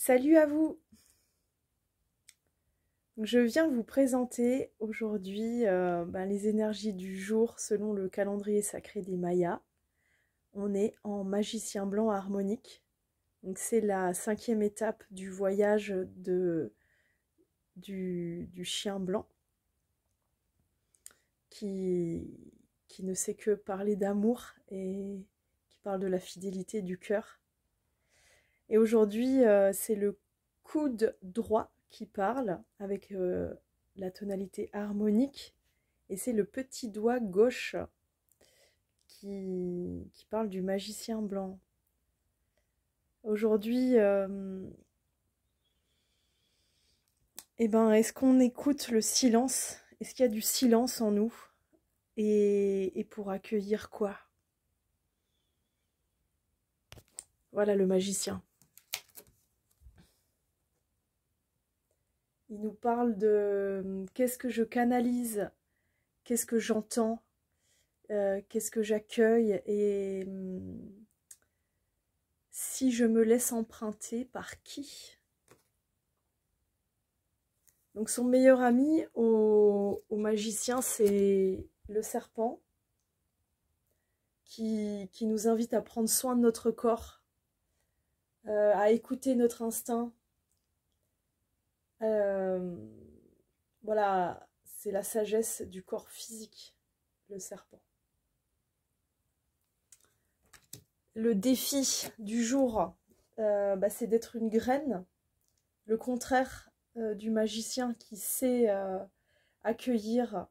Salut à vous! Je viens vous présenter aujourd'hui les énergies du jour selon le calendrier sacré des Mayas. On est en magicien blanc harmonique. Donc c'est la 5e étape du voyage du chien blanc qui ne sait que parler d'amour et qui parle de la fidélité du cœur. Et aujourd'hui, c'est le coude droit qui parle avec la tonalité harmonique, et c'est le petit doigt gauche qui parle du magicien blanc. Aujourd'hui, est-ce qu'on écoute le silence? Est-ce qu'il y a du silence en nous? Et pour accueillir quoi? Voilà le magicien. Il nous parle de qu'est-ce que je canalise, qu'est-ce que j'entends, qu'est-ce que j'accueille, et si je me laisse emprunter, par qui? Donc son meilleur ami au magicien, c'est le serpent qui nous invite à prendre soin de notre corps, à écouter notre instinct. Voilà, c'est la sagesse du corps physique, le serpent. Le défi du jour, c'est d'être une graine, le contraire du magicien qui sait accueillir,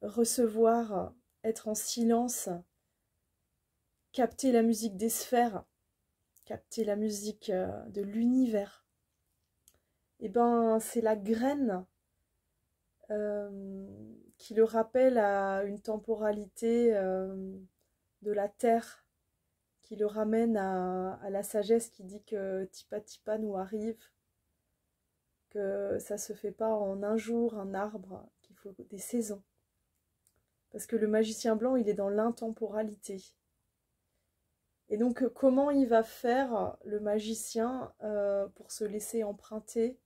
recevoir, être en silence, capter la musique des sphères, capter la musique de l'univers. Et c'est la graine qui le rappelle à une temporalité de la terre, qui le ramène à la sagesse qui dit que Tipa Tipa nous arrive, que ça se fait pas en un jour, un arbre, qu'il faut des saisons. Parce que le magicien blanc, il est dans l'intemporalité. Et donc, comment il va faire, le magicien, pour se laisser emprunter,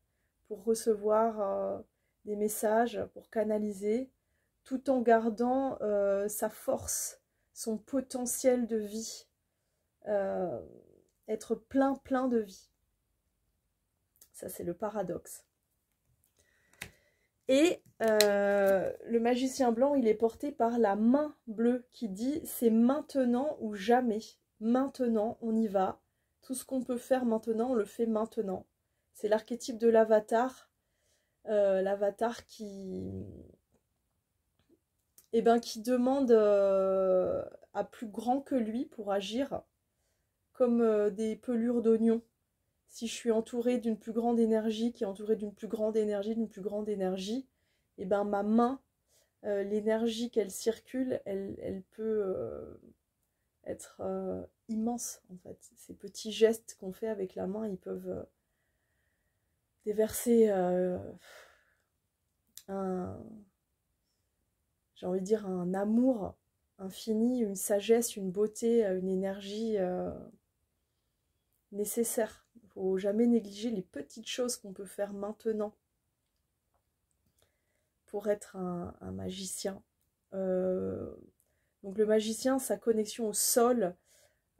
pour recevoir des messages, pour canaliser, tout en gardant sa force, son potentiel de vie, être plein de vie. Ça, c'est le paradoxe. Et le magicien blanc, il est porté par la main bleue qui dit « c'est maintenant ou jamais ». Maintenant, on y va. Tout ce qu'on peut faire maintenant, on le fait maintenant. C'est l'archétype de l'avatar. L'avatar qui demande à plus grand que lui pour agir, comme des pelures d'oignon. Si je suis entourée d'une plus grande énergie, qui est entourée d'une plus grande énergie, ma main, l'énergie qu'elle circule, elle peut être immense en fait. Ces petits gestes qu'on fait avec la main, ils peuvent déverser j'ai envie de dire un amour infini, une sagesse, une beauté, une énergie nécessaire. Il ne faut jamais négliger les petites choses qu'on peut faire maintenant pour être un magicien. Donc le magicien, sa connexion au sol,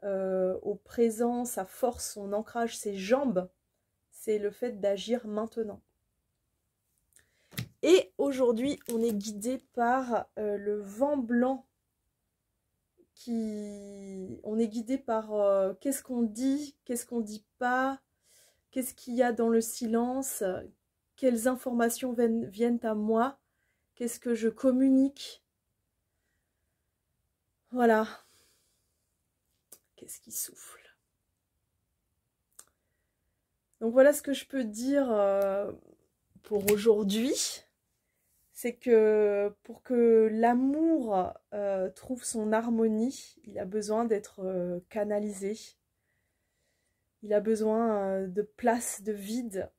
au présent, sa force, son ancrage, ses jambes, c'est le fait d'agir maintenant. Et aujourd'hui, on est guidé par le vent blanc. On est guidé par qu'est-ce qu'on dit pas, qu'est-ce qu'il y a dans le silence, quelles informations viennent à moi, qu'est-ce que je communique. Voilà. Qu'est-ce qui souffle? Donc voilà ce que je peux dire pour aujourd'hui. C'est que pour que l'amour trouve son harmonie, il a besoin d'être canalisé. Il a besoin de place, de vide.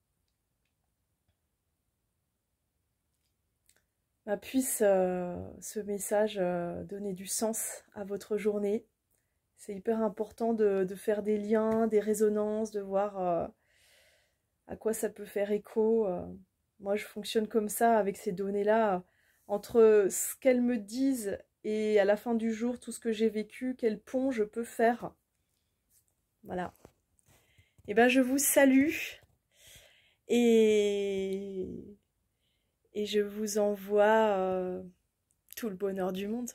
Puisse ce message donner du sens à votre journée. C'est hyper important de faire des liens, des résonances, de voir à quoi ça peut faire écho. Moi, je fonctionne comme ça avec ces données-là. Entre ce qu'elles me disent et à la fin du jour, tout ce que j'ai vécu, quel pont je peux faire. Voilà. Et ben, je vous salue et, et je vous envoie tout le bonheur du monde.